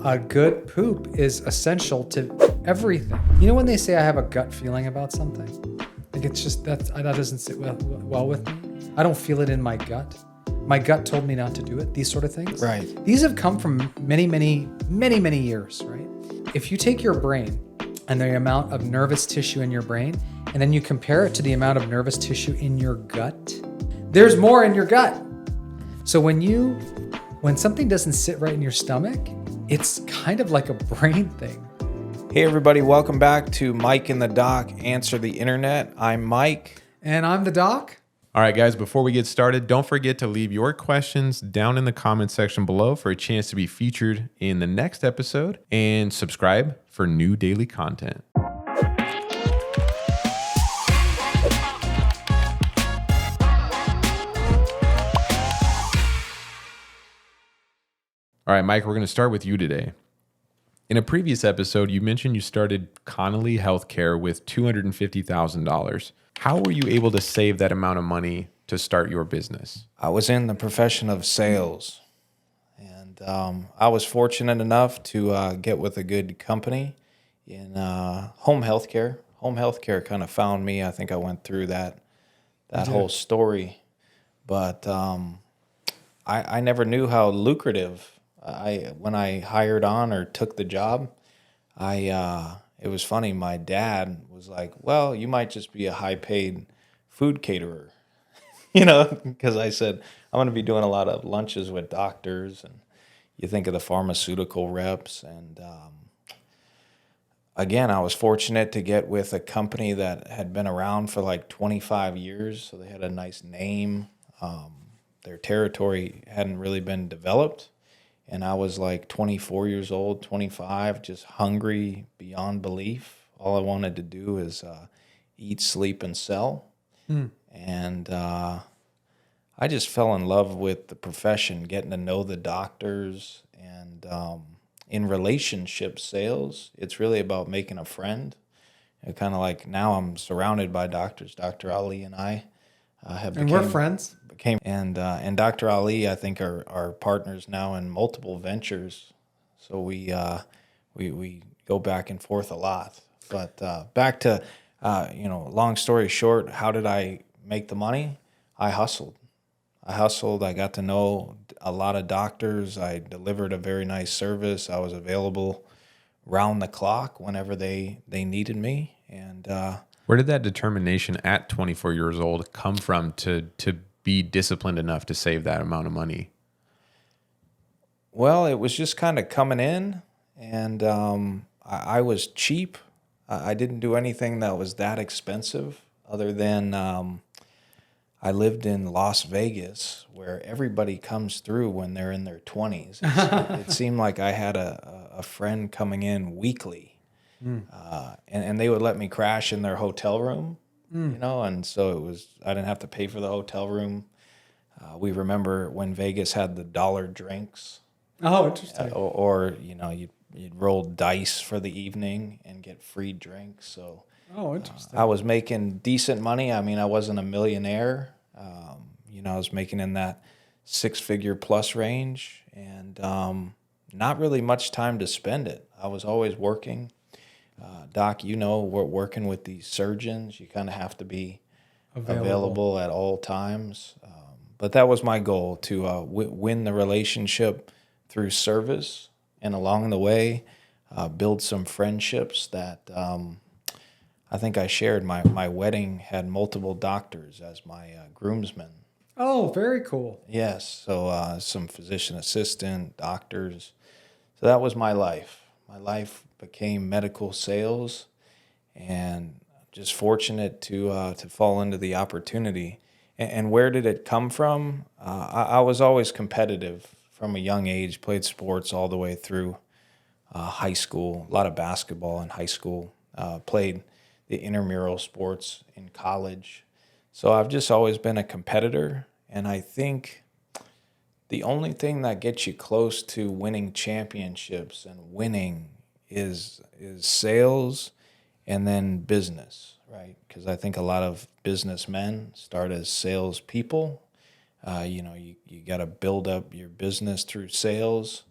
a good poop is essential to everything. You know when they say I have a gut feeling about something? Like it's just that doesn't sit well with me. I don't feel it in my gut. My gut told me not to do it. These sort of things. Right. These have come from many years, right? If you take your brain and the amount of nervous tissue in your brain, and then you compare it to the amount of nervous tissue in your gut, there's more in your gut. So when something doesn't sit right in your stomach, it's kind of like a brain thing. Hey everybody, welcome back to Mike and the Doc Answer the Internet. I'm Mike. And I'm the Doc. All right, guys, before we get started, don't forget to leave your questions down in the comment section below for a chance to be featured in the next episode, and subscribe for new daily content. All right, Mike, we're going to start with you today. In a previous episode, you mentioned you started Connolly Healthcare with $250,000. How were you able to save that amount of money to start your business? I was in the profession of sales, and I was fortunate enough to get with a good company in home healthcare. Home healthcare kind of found me. I think I went through that whole story, but I never knew how lucrative. When I hired on or took the job, it was funny. My dad was like, well, you might just be a high-paid food caterer, because I said, I'm going to be doing a lot of lunches with doctors, and you think of the pharmaceutical reps. And again, I was fortunate to get with a company that had been around for like 25 years, so they had a nice name. Their territory hadn't really been developed. And I was like 24 years old, 25, just hungry beyond belief. All I wanted to do is eat, sleep, and sell. And I just fell in love with the profession, getting to know the doctors. And in relationship sales, it's really about making a friend. Kind of like now I'm surrounded by doctors. Dr. Ali and I have become... And we're friends. And Dr. Ali, I think, are partners now in multiple ventures. So we go back and forth a lot. But back to long story short, how did I make the money? I hustled. I got to know a lot of doctors. I delivered a very nice service. I was available round the clock whenever they needed me. And where did that determination at 24 years old come from to be disciplined enough to save that amount of money? Well, it was just kind of coming in, and I was cheap. I didn't do anything that was that expensive, other than I lived in Las Vegas, where everybody comes through when they're in their 20s. It seemed like I had a friend coming in weekly, and they would let me crash in their hotel room. And so I didn't have to pay for the hotel room. We remember when Vegas had the dollar drinks. Oh, interesting. Or you'd roll dice for the evening and get free drinks. So, interesting. I was making decent money. I mean, I wasn't a millionaire. I was making in that 6-figure plus range, and not really much time to spend it. I was always working. Doc, we're working with these surgeons. You kind of have to be available at all times. But that was my goal, to win the relationship through service, and along the way, build some friendships that I think I shared. My wedding had multiple doctors as my groomsmen. Oh, very cool. Yes, so some physician assistant, doctors. So that was my life. My life became medical sales, and just fortunate to fall into the opportunity. And where did it come from? I was always competitive from a young age, played sports all the way through high school, a lot of basketball in high school, played the intramural sports in college. So I've just always been a competitor, and I think the only thing that gets you close to winning championships and winning is sales and then business, right? Because I think a lot of businessmen start as salespeople. You got to build up your business through sales,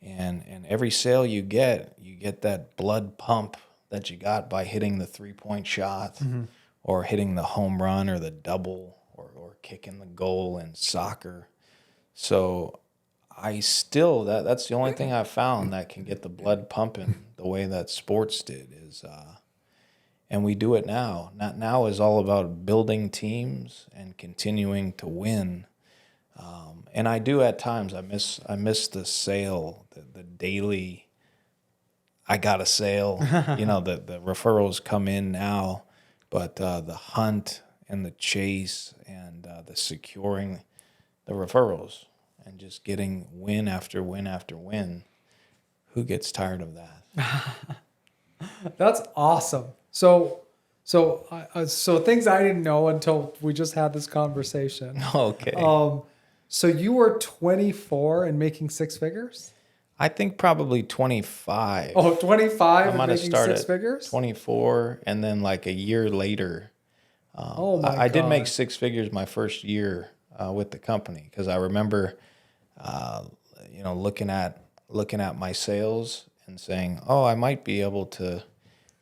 And every sale you get that blood pump that you got by hitting the 3-point shot or hitting the home run or the double or kicking the goal in soccer. So I still, that's the only thing I've found that can get the blood pumping the way that sports did is, and we do it now. Now is all about building teams and continuing to win. And I do at times, I miss the sale, the daily, I got a sale, the referrals come in now, but the hunt and the chase and the securing the referrals and just getting win after win after win. Who gets tired of that? That's awesome. So things I didn't know until we just had this conversation. Okay. So you were 24 and making six figures? I think probably 25. Oh, 25 and might have making started six figures? 24, and then like a year later, Oh my I did God. make six figures my first year with the company because I remember, looking at my sales and saying, "Oh, I might be able to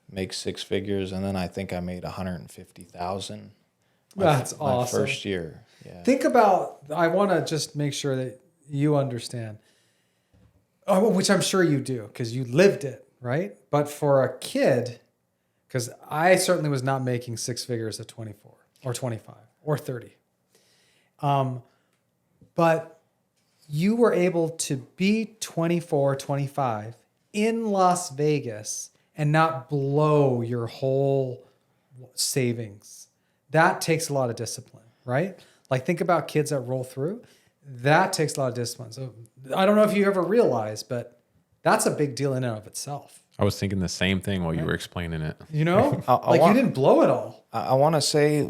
make six figures," and then I think I made 150,000. That's awesome. My first year. Yeah. Think about, I want to just make sure that you understand, which I'm sure you do because you lived it, right? But for a kid, because I certainly was not making six figures at 24 or 25 or 30. But you were able to be 24, 25 in Las Vegas and not blow your whole savings. That takes a lot of discipline, right? Like think about kids that roll through. That takes a lot of discipline. So I don't know if you ever realized, but that's a big deal in and of itself. I was thinking the same thing while you were explaining it. You know, you didn't blow it all. I want to say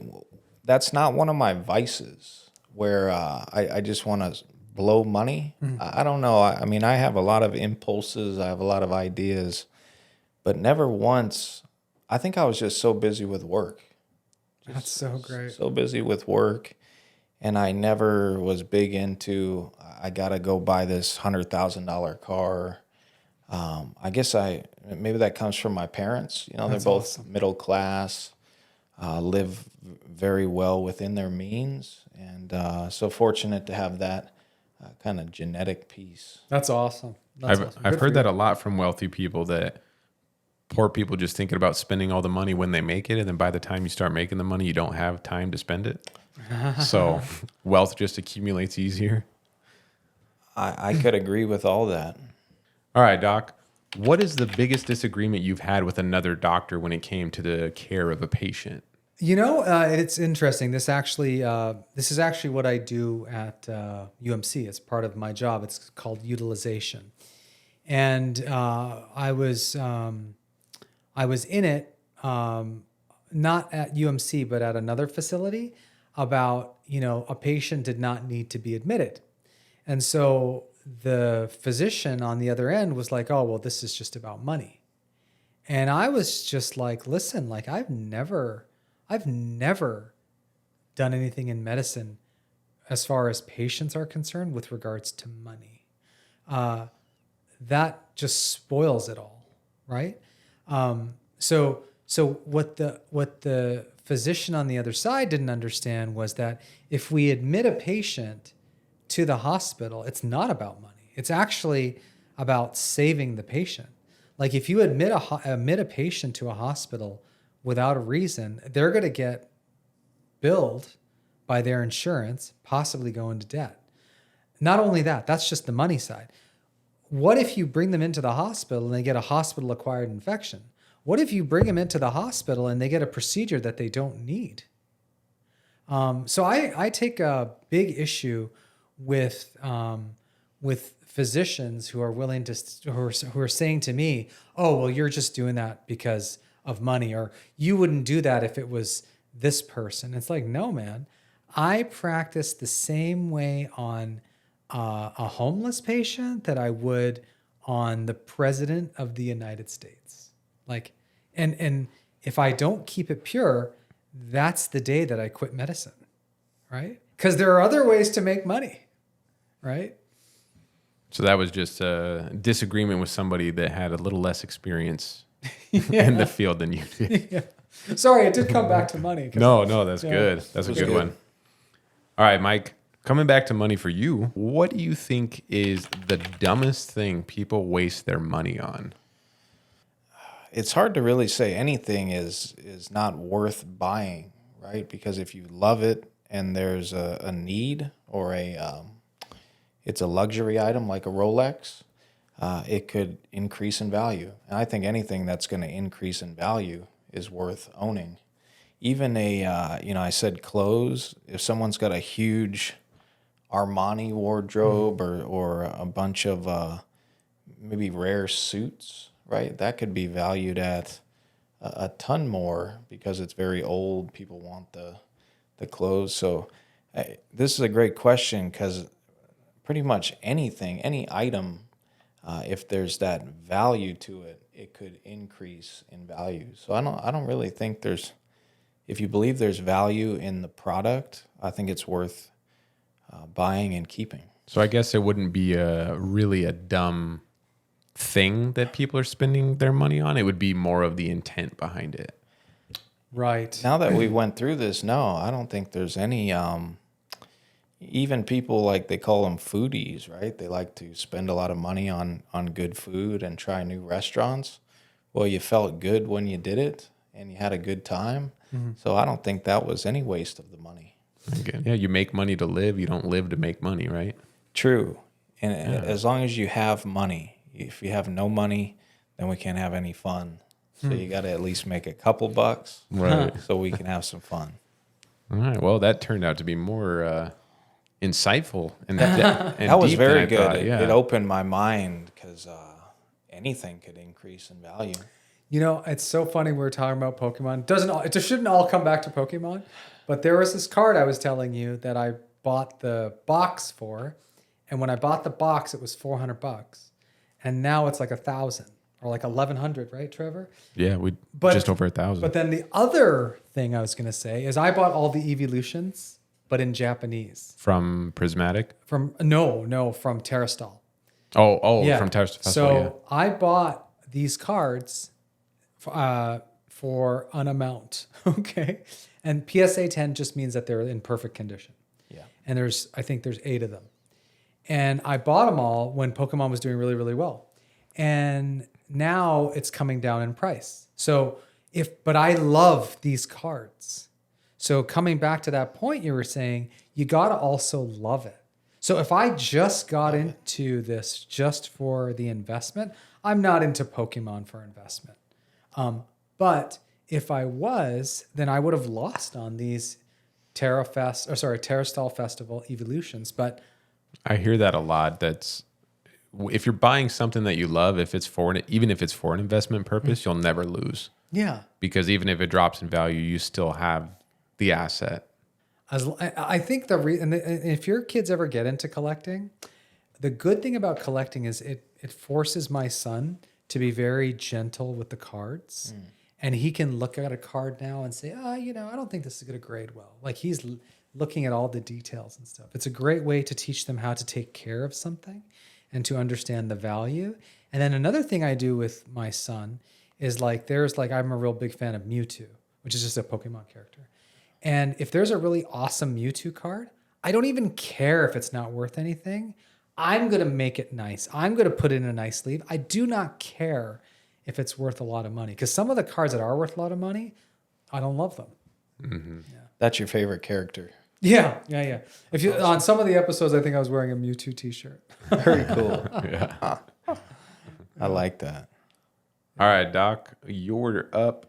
that's not one of my vices where I just want to blow money. I don't know. I mean, I have a lot of impulses. I have a lot of ideas, but never once. I think I was just so busy with work. That's so great. So busy with work. And I never was big into, I got to go buy this $100,000 car. I guess maybe that comes from my parents. They're That's both awesome. middle class, live very well within their means. And so fortunate to have that kind of genetic piece. That's awesome. That's awesome. I've Good for heard that you. a lot from wealthy people, that poor people just thinking about spending all the money when they make it, and then by the time you start making the money, you don't have time to spend it. So wealth just accumulates easier. I could agree with all that. All right, Doc. What is the biggest disagreement you've had with another doctor when it came to the care of a patient? It's interesting. This is actually what I do at UMC. It's part of my job. It's called utilization, and I was in it, not at UMC, but at another facility. About a patient did not need to be admitted, and so the physician on the other end was like, "Oh, well, this is just about money," and I was just like, "Listen, like I've never done anything in medicine as far as patients are concerned with regards to money. That just spoils it all, right? So what the physician on the other side didn't understand was that if we admit a patient to the hospital, it's not about money. It's actually about saving the patient. Like if you admit a patient to a hospital without a reason, they're going to get billed by their insurance, possibly go into debt. Not only that, that's just the money side. What if you bring them into the hospital and they get a hospital-acquired infection? What if you bring them into the hospital and they get a procedure that they don't need? So I take a big issue with physicians who are willing to, who are saying to me, "Oh, well, you're just doing that because of money," or "You wouldn't do that if it was this person." It's like, no, man. I practice the same way on a homeless patient that I would on the president of the United States. Like, and if I don't keep it pure, that's the day that I quit medicine, right? Because there are other ways to make money, right? So that was just a disagreement with somebody that had a little less experience in the field than you did. Yeah. Sorry, it did come back to money. No, that's good. That's a good one. All right, Mike, coming back to money for you, what do you think is the dumbest thing people waste their money on? It's hard to really say anything is not worth buying, right? Because if you love it and there's a need or it's a luxury item like a Rolex, it could increase in value. And I think anything that's going to increase in value is worth owning. Even I said clothes. If someone's got a huge Armani wardrobe or a bunch of maybe rare suits, right? That could be valued at a ton more because it's very old. People want the clothes. So this is a great question because pretty much anything, any item, if there's that value to it, it could increase in value. So I don't really think if you believe there's value in the product, I think it's worth buying and keeping. So I guess it wouldn't be really a dumb thing that people are spending their money on. It would be more of the intent behind it. Right. Now that we went through this, no, I don't think there's any, even people like they call them foodies, right? They like to spend a lot of money on good food and try new restaurants. Well, you felt good when you did it and you had a good time. Mm-hmm. So I don't think that was any waste of the money. Okay. Yeah, you make money to live. You don't live to make money, right? True. And as long as you have money, if you have no money, then we can't have any fun. So you got to at least make a couple bucks, right? So we can have some fun. All right. Well, that turned out to be more insightful and that was deep very than good. I thought, yeah. It opened my mind because anything could increase in value. You know, it's so funny we were talking about Pokemon. It shouldn't all come back to Pokemon, but there was this card I was telling you that I bought the box for, and when I bought the box, it was $400, and now it's like 1,000 or like 1,100, right, Trevor? Yeah, just over 1,000. But then the other thing I was going to say is I bought all the evolutions, but in Japanese. From Prismatic? From Terrastal. Oh, Yeah. from Terrastal. So I bought these cards for an amount, okay? And PSA 10 just means that they're in perfect condition. Yeah. And I think there's 8 of them. And I bought them all when Pokemon was doing really, really well. And now it's coming down in price. But I love these cards. So coming back to that point you were saying, you got to also love it. So if I just got into this just for the investment, I'm not into Pokemon for investment. But if I was, then I would have lost on these Terrastal Festival evolutions. But I hear that a lot. If you're buying something that you love, even if it's for an investment purpose, you'll never lose. yeah, Because even if it drops in value, you still have the asset. I think and if your kids ever get into collecting, the good thing about collecting is it forces my son to be very gentle with the cards. And he can look at a card now and say, I don't think this is going to grade well. Like he's looking at all the details and stuff. It's a great way to teach them how to take care of something and to understand the value. And then another thing I do with my son is I'm a real big fan of Mewtwo, which is just a Pokemon character. And if there's a really awesome Mewtwo card, I don't even care if it's not worth anything. I'm going to make it nice. I'm going to put it in a nice sleeve. I do not care if it's worth a lot of money. Because some of the cards that are worth a lot of money, I don't love them. Mm-hmm. Yeah. That's your favorite character. Yeah. If you on some of the episodes, I think I was wearing a Mewtwo t-shirt. Very cool. Yeah. I like that. All right, Doc, you're up.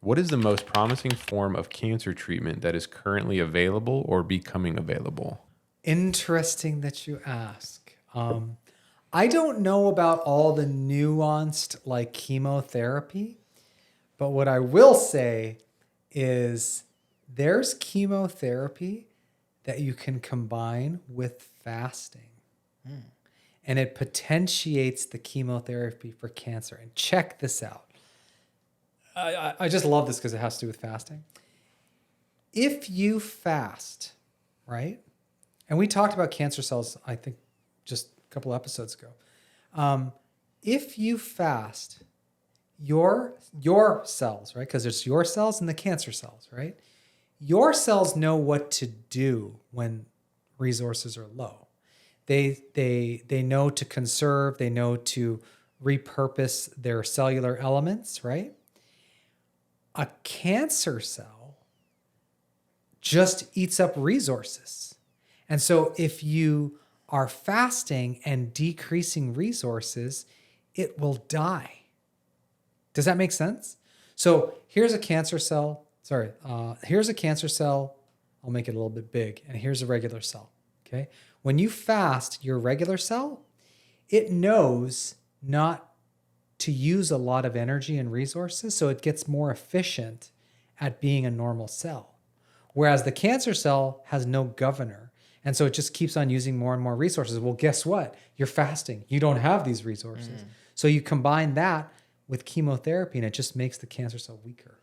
What is the most promising form of cancer treatment that is currently available or becoming available? Interesting that you ask. I don't know about all the nuanced like chemotherapy, but what I will say is there's chemotherapy that you can combine with fasting. And it potentiates the chemotherapy for cancer. And check this out. I just love this because it has to do with fasting. If you fast, right? And we talked about cancer cells, I think, just a couple episodes ago. If you fast your cells, right? Because there's your cells and the cancer cells, right? Your cells know what to do when resources are low. They know to conserve, they know to repurpose their cellular elements, right? A cancer cell just eats up resources. And so if you are fasting and decreasing resources, it will die. Does that make sense? So here's a cancer cell. Here's a cancer cell. I'll make it a little bit big. And here's a regular cell. Okay. When you fast your regular cell, it knows not to use a lot of energy and resources, so it gets more efficient at being a normal cell. Whereas the cancer cell has no governor, and so it just keeps on using more and more resources. Well, guess what? You're fasting. You don't have these resources. So you combine that with chemotherapy, and it just makes the cancer cell weaker.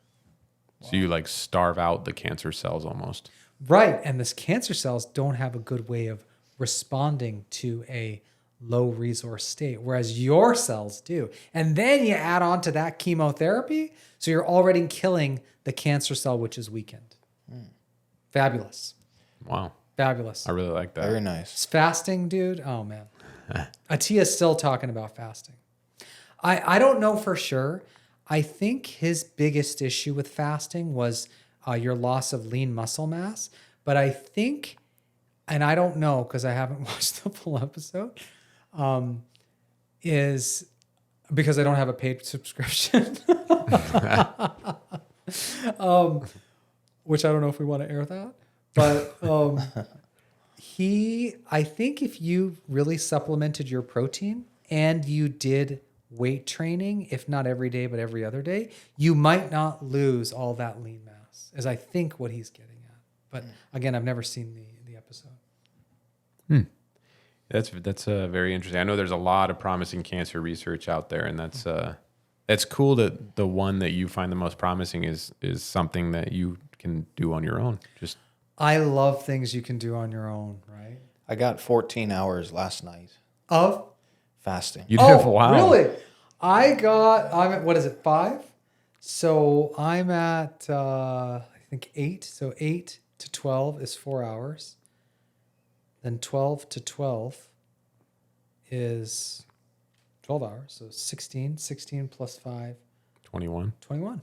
So you like starve out the cancer cells almost. Right, and this cancer cells don't have a good way of responding to a low resource state, whereas your cells do. And then you add on to that chemotherapy, so you're already killing the cancer cell, which is weakened. Fabulous. Wow. Fabulous. I really like that. Very nice. It's fasting, dude. Oh, man. Atiya's still talking about fasting. I don't know for sure. I think his biggest issue with fasting was your loss of lean muscle mass. But I think, and I don't know because I haven't watched the full episode, is because I don't have a paid subscription. Which I don't know if we want to air that. But I think if you really supplemented your protein and you did weight training, if not every day, but every other day, you might not lose all that lean mass, is I think what he's getting at. But again, I've never seen the episode. That's very interesting. I know there's a lot of promising cancer research out there, and that's cool that the one that you find the most promising is something that you can do on your own. I love things you can do on your own, right? I got 14 hours last night Of? fasting. You did. Wow. Really? I'm at, what is it, 5? So I'm at, I think 8. So 8 to 12 is 4 hours. Then 12 to 12 is 12 hours. So 16 plus 5. 21. 21.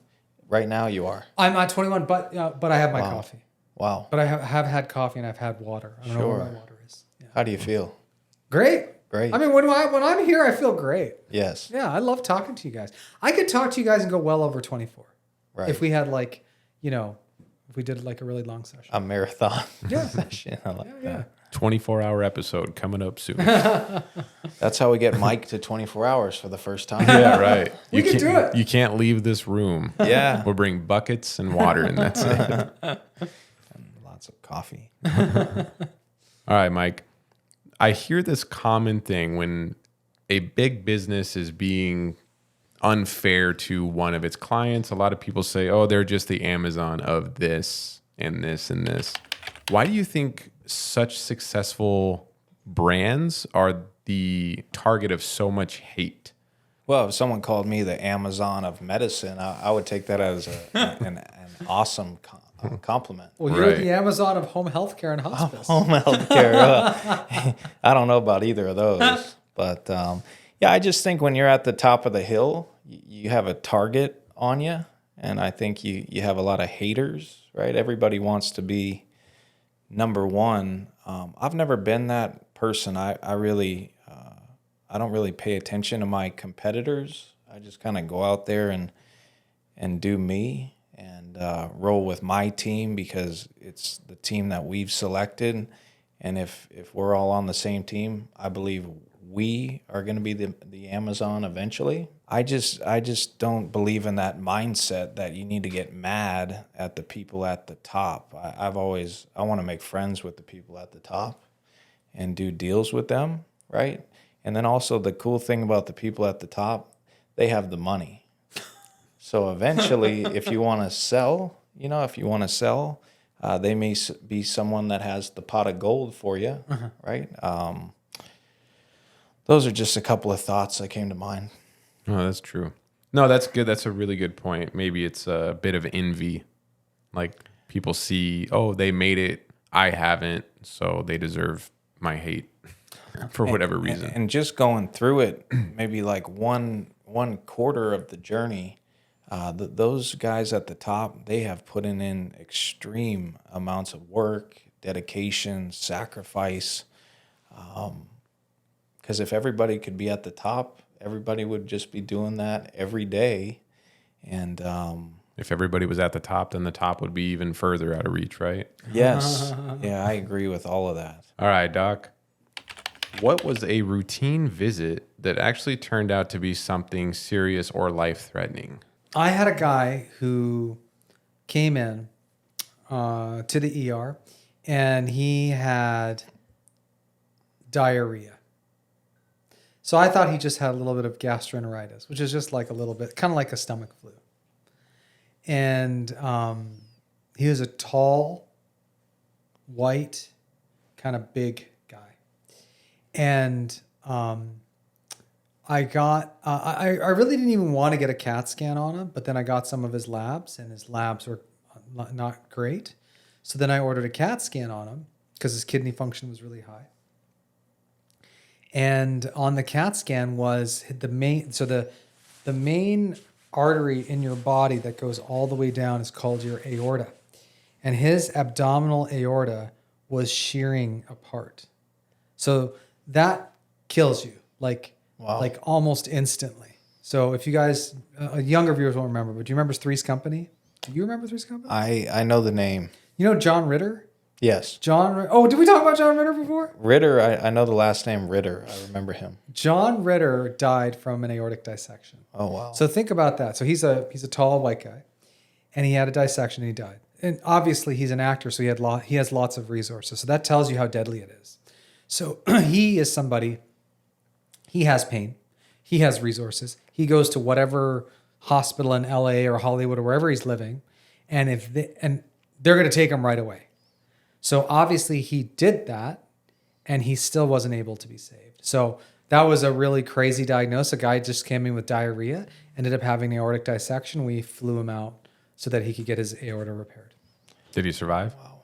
Right now you are. I'm at 21, but I have my coffee. Wow. But I have had coffee and I've had water. I don't know where my water is. Yeah. How do you feel? Great. Great. I mean, when I'm here, I feel great. Yes. Yeah, I love talking to you guys. I could talk to you guys and go well over 24. Right. If we had if we did like a really long session. A marathon Yeah. session. I like that. 24-hour episode coming up soon. That's how we get Mike to 24 hours for the first time. Yeah, right. We can do it. You can't leave this room. Yeah. We'll bring buckets and water, and that's it. And lots of coffee. All right, Mike. I hear this common thing when a big business is being unfair to one of its clients. A lot of people say, oh, they're just the Amazon of this and this and this. Why do you think such successful brands are the target of so much hate? Well, if someone called me the Amazon of medicine, I would take that as an awesome compliment. Well, you're Right. the Amazon of home healthcare and hospice. Home health care. I don't know about either of those. But I just think when you're at the top of the hill, you have a target on you. And I think you have a lot of haters, right? Everybody wants to be number one. I've never been that person. I don't really pay attention to my competitors. I just kind of go out there and do me and roll with my team because it's the team that we've selected. And if we're all on the same team, I believe we are going to be the Amazon eventually. I just don't believe in that mindset that you need to get mad at the people at the top. I want to make friends with the people at the top and do deals with them, right? And then also the cool thing about the people at the top, they have the money. So eventually, if you want to sell, they may be someone that has the pot of gold for you, right? those are just a couple of thoughts that came to mind. Oh, that's true. No, that's good. That's a really good point. Maybe it's a bit of envy. Like people see, oh, they made it. I haven't, so they deserve my hate for whatever reason. And just going through it, maybe like one quarter of the journey, those guys at the top, they have put in extreme amounts of work, dedication, sacrifice. Because if everybody could be at the top, everybody would just be doing that every day. And If everybody was at the top, then the top would be even further out of reach, right? yes, yeah, I agree with all of that. All right, Doc. What was a routine visit that actually turned out to be something serious or life-threatening? I had a guy who came in to the ER, and he had diarrhea. So I thought he just had a little bit of gastroenteritis, which is just like a little bit, kind of like a stomach flu. And he was a tall, white, kind of big guy. And I really didn't even want to get a CAT scan on him, but then I got some of his labs, and his labs were not great. So then I ordered a CAT scan on him because his kidney function was really high. And on the CAT scan was the main artery in your body that goes all the way down is called your aorta. And his abdominal aorta was shearing apart. So that kills you like almost instantly. So if you guys, younger viewers won't remember, but do you remember Three's Company? Do you remember Three's Company? I know the name. You know John Ritter? Yes. Oh, did we talk about John Ritter before? Ritter, I know the last name Ritter. I remember him. John Ritter died from an aortic dissection. Oh, wow. So think about that. So he's a tall white guy, and he had a dissection and he died. And obviously he's an actor, so he has lots of resources. So that tells you how deadly it is. So he is somebody, he has pain, he has resources. He goes to whatever hospital in LA or Hollywood or wherever he's living, and they're going to take him right away. So obviously he did that, and he still wasn't able to be saved. So that was a really crazy diagnosis. A guy just came in with diarrhea, ended up having an aortic dissection. We flew him out so that he could get his aorta repaired. Did he survive? Wow.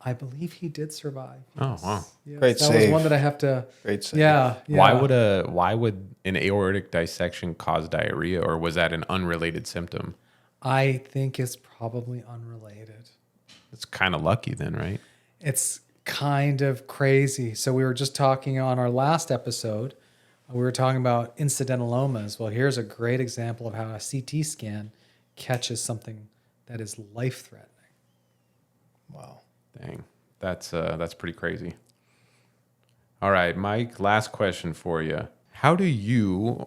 I believe he did survive. Yes. Oh, wow. Yes, Great that save. was one that I have to... Great save. Yeah. Why would an aortic dissection cause diarrhea, or was that an unrelated symptom? I think it's probably unrelated. It's kind of lucky then, right? It's kind of crazy. So we were just talking on our last episode, we were talking about incidentalomas. Well, here's a great example of how a CT scan catches something that is life-threatening. Wow. Dang, that's pretty crazy. All right, Mike, last question for you. How do you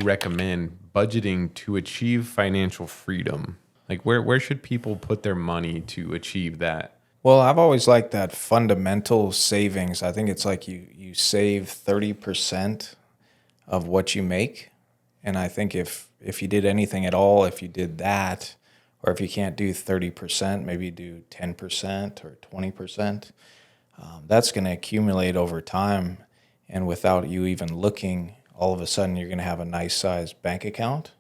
recommend budgeting to achieve financial freedom? Like where should people put their money to achieve that? Well, I've always liked that fundamental savings. I think it's like you save 30% of what you make. And I think if you did anything at all, if you did that, or if you can't do 30%, maybe do 10% or 20%, that's going to accumulate over time. And without you even looking, all of a sudden you're going to have a nice sized bank account.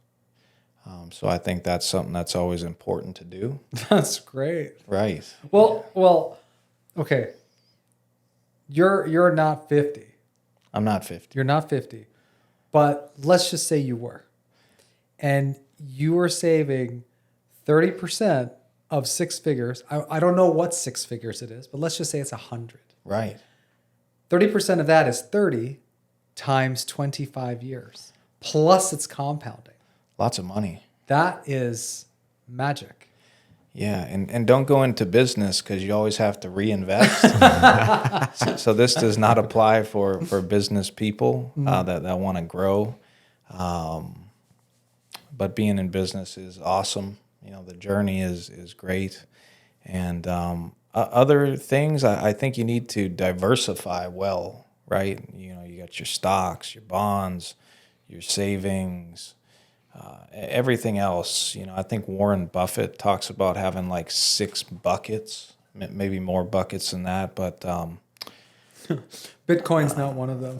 So I think that's something that's always important to do. That's great. Right. Well, okay. You're not 50. I'm not 50. You're not 50. But let's just say you were. And you were saving 30% of six figures. I don't know what six figures it is, but let's just say it's 100. Right. 30% of that is 30 times 25 years. Plus it's compounding. Lots of money. That is magic. Yeah, and don't go into business because you always have to reinvest. So this does not apply for business people that want to grow. But being in business is awesome. You know, the journey is great. And other things, I think you need to diversify well, right? You know, you got your stocks, your bonds, your savings, everything else. You know, I think Warren Buffett talks about having like 6 buckets, maybe more buckets than that. But Bitcoin's not one of them.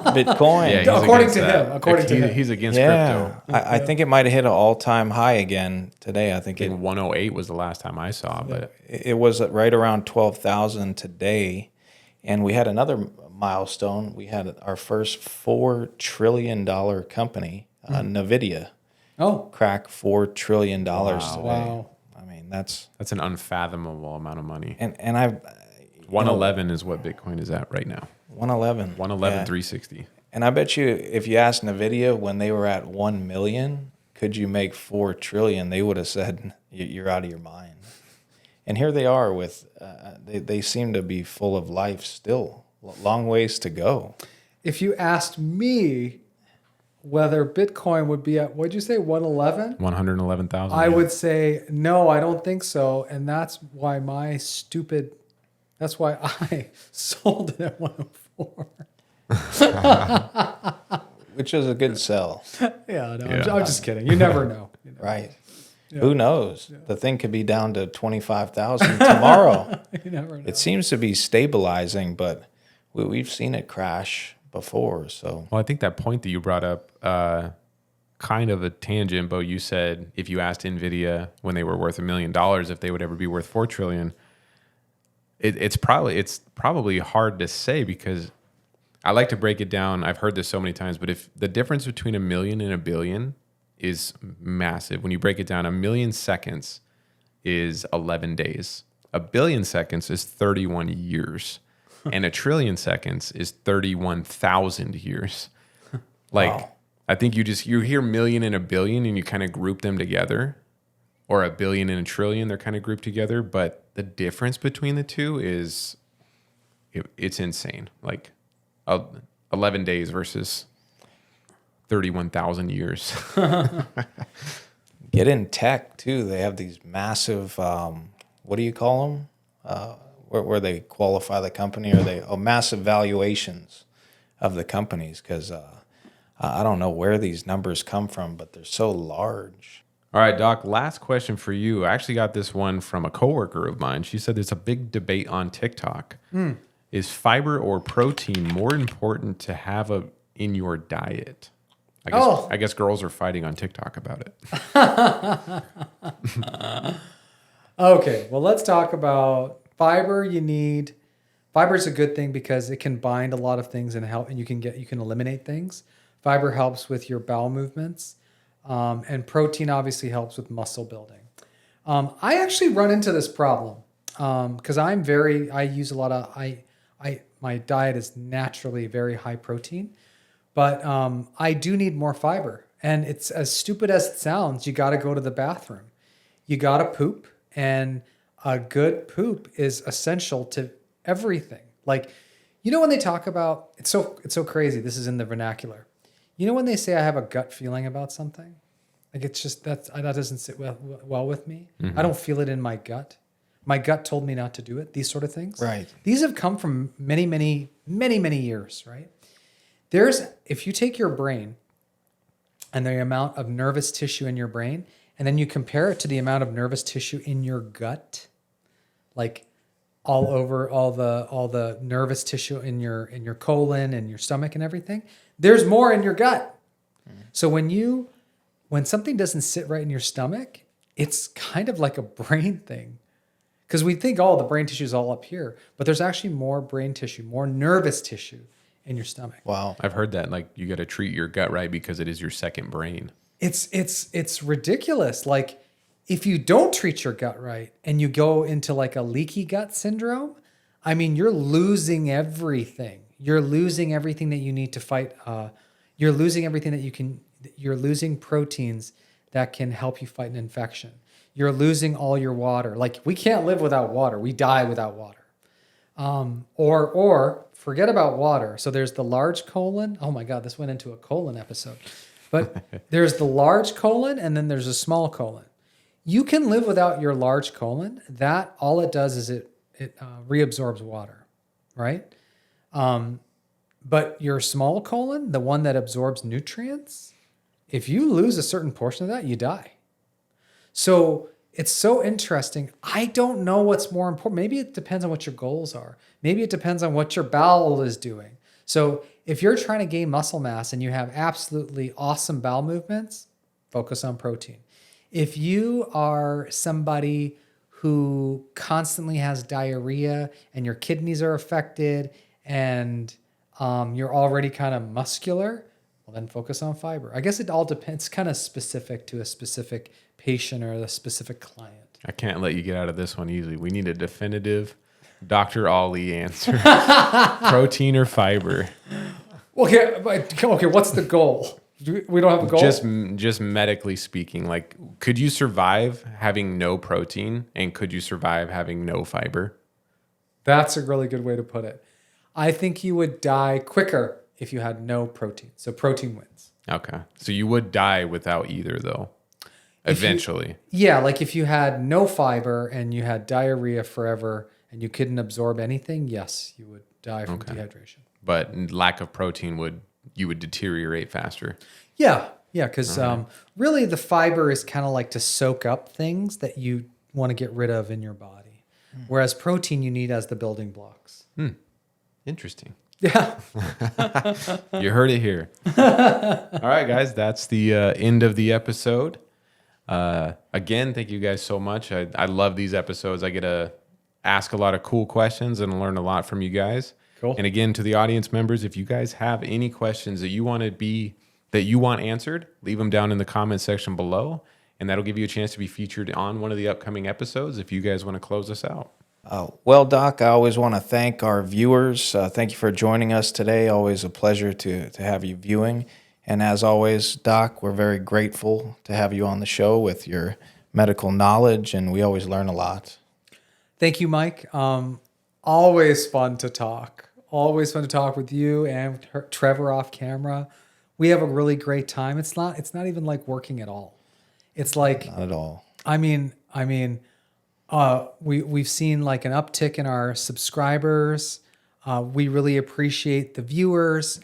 Bitcoin. Yeah, he's According against to that. him, according to him. He's against Yeah, crypto. I think it might have hit an all-time high again today. I think I think 108 was the last time I saw, but it was at right around 12,000 today, and we had another milestone. We had our first $4 trillion company, NVIDIA, crack $4 trillion today. Wow. I mean, that's an unfathomable amount of money. and I've 111 is what Bitcoin is at right now. 111, 111, 360. And I bet you if you asked NVIDIA when they were at 1 million, could you make 4 trillion? They would have said, you're out of your mind. And here they are with, they seem to be full of life still. Long ways to go. If you asked me whether Bitcoin would be at, what'd you say, 111? 111,000. I would say, no, I don't think so. And that's why that's why I sold it at 104. Which is a good sell. Yeah, no, I'm just kidding. You never know. Right. Yeah. Who knows? Yeah. The thing could be down to 25,000 tomorrow. You never know. It seems to be stabilizing, but we've seen it crash before. So, well, I think that point that you brought up, kind of a tangent, but you said if you asked NVIDIA when they were worth $1 million, if they would ever be worth 4 trillion, it's probably hard to say because I like to break it down. I've heard this so many times, but if the difference between 1 million and 1 billion is massive, when you break it down, 1 million seconds is 11 days. 1 billion seconds is 31 years. And 1 trillion seconds is 31,000 years. Like, wow. I think you hear million and 1 billion and you kind of group them together, or 1 billion and 1 trillion, they're kind of grouped together. But the difference between the two is, it's insane. Like 11 days versus 31,000 years. Get in tech too. They have these massive, what do you call them? Where they qualify the company, or massive valuations of the companies, because I don't know where these numbers come from, but they're so large. All right, Doc, last question for you. I actually got this one from a coworker of mine. She said there's a big debate on TikTok. Is fiber or protein more important to have in your diet? I guess girls are fighting on TikTok about it. Okay, well, let's talk about fiber. Fiber is a good thing because it can bind a lot of things and help, and you can eliminate things. Fiber helps with your bowel movements, and protein obviously helps with muscle building. I actually run into this problem because I use a lot of my diet is naturally very high protein, but I do need more fiber. And it's as stupid as it sounds. You got to go to the bathroom. You got to poop, and a good poop is essential to everything. Like, when they talk about, it's so crazy. This is in the vernacular. When they say I have a gut feeling about something, like it's just that doesn't sit well with me. Mm-hmm. I don't feel it in my gut. My gut told me not to do it. These sort of things. Right. These have come from many, many, many, many years. Right. If you take your brain and the amount of nervous tissue in your brain, and then you compare it to the amount of nervous tissue in your gut, like all over all the nervous tissue in your colon and your stomach and everything, there's more in your gut. So when something doesn't sit right in your stomach, it's kind of like a brain thing. Because we think, the brain tissue is all up here, but there's actually more brain tissue, more nervous tissue in your stomach. Wow. I've heard that, like, you got to treat your gut right because it is your second brain. It's ridiculous. Like, if you don't treat your gut right and you go into like a leaky gut syndrome, I mean, you're losing everything. You're losing everything that you need to fight. You're losing everything that you're losing proteins that can help you fight an infection. You're losing all your water. Like, we can't live without water. We die without water. Or forget about water. So there's the large colon. Oh my God, this went into a colon episode. But there's the large colon and then there's a small colon. You can live without your large colon. That all it does is it reabsorbs water, right? But your small colon, the one that absorbs nutrients, if you lose a certain portion of that, you die. So it's so interesting. I don't know what's more important. Maybe it depends on what your goals are. Maybe it depends on what your bowel is doing. So if you're trying to gain muscle mass and you have absolutely awesome bowel movements, focus on protein. If you are somebody who constantly has diarrhea and your kidneys are affected and you're already kind of muscular, well, then focus on fiber. I guess it all depends, kind of specific to a specific patient or a specific client. I can't let you get out of this one easily. We need a definitive Dr. Ollie answer. Protein or fiber? Okay, what's the goal? We don't have a goal? Just medically speaking, like, could you survive having no protein and could you survive having no fiber? That's a really good way to put it. I think you would die quicker if you had no protein. So protein wins. Okay. So you would die without either, though, eventually. Like if you had no fiber and you had diarrhea forever and you couldn't absorb anything, yes, you would die from dehydration. But lack of protein you would deteriorate faster. Yeah, because really the fiber is kind of like to soak up things that you want to get rid of in your body. Whereas protein you need as the building blocks. Interesting. Yeah. You heard it here. All right, guys, that's the end of the episode. Again, thank you guys so much. I love these episodes. I get to ask a lot of cool questions and learn a lot from you guys. Cool. And again, to the audience members, if you guys have any questions that you want answered, leave them down in the comment section below, and that'll give you a chance to be featured on one of the upcoming episodes if you guys want to close us out. Well, Doc, I always want to thank our viewers. Thank you for joining us today. Always a pleasure to have you viewing. And as always, Doc, we're very grateful to have you on the show with your medical knowledge, and we always learn a lot. Thank you, Mike. Always fun to talk. Always fun to talk with you and Trevor off camera. We have a really great time. It's not even like working at all. It's like Not at all. I mean, we've seen like an uptick in our subscribers. We really appreciate the viewers.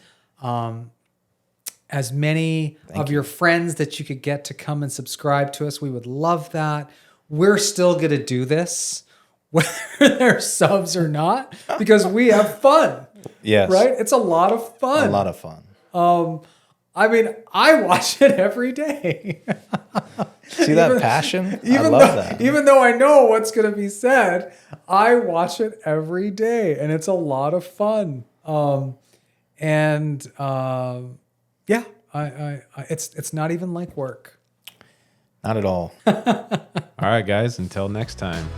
As many of your friends that you could get to come and subscribe to us, we would love that. We're still going to do this, whether they're subs or not, because we have fun. Yes. Right? It's a lot of fun. A lot of fun. I watch it every day. See that passion? I love that. Even though I know what's going to be said, I watch it every day, and it's a lot of fun. It's not even like work. Not at all. All right, guys, until next time.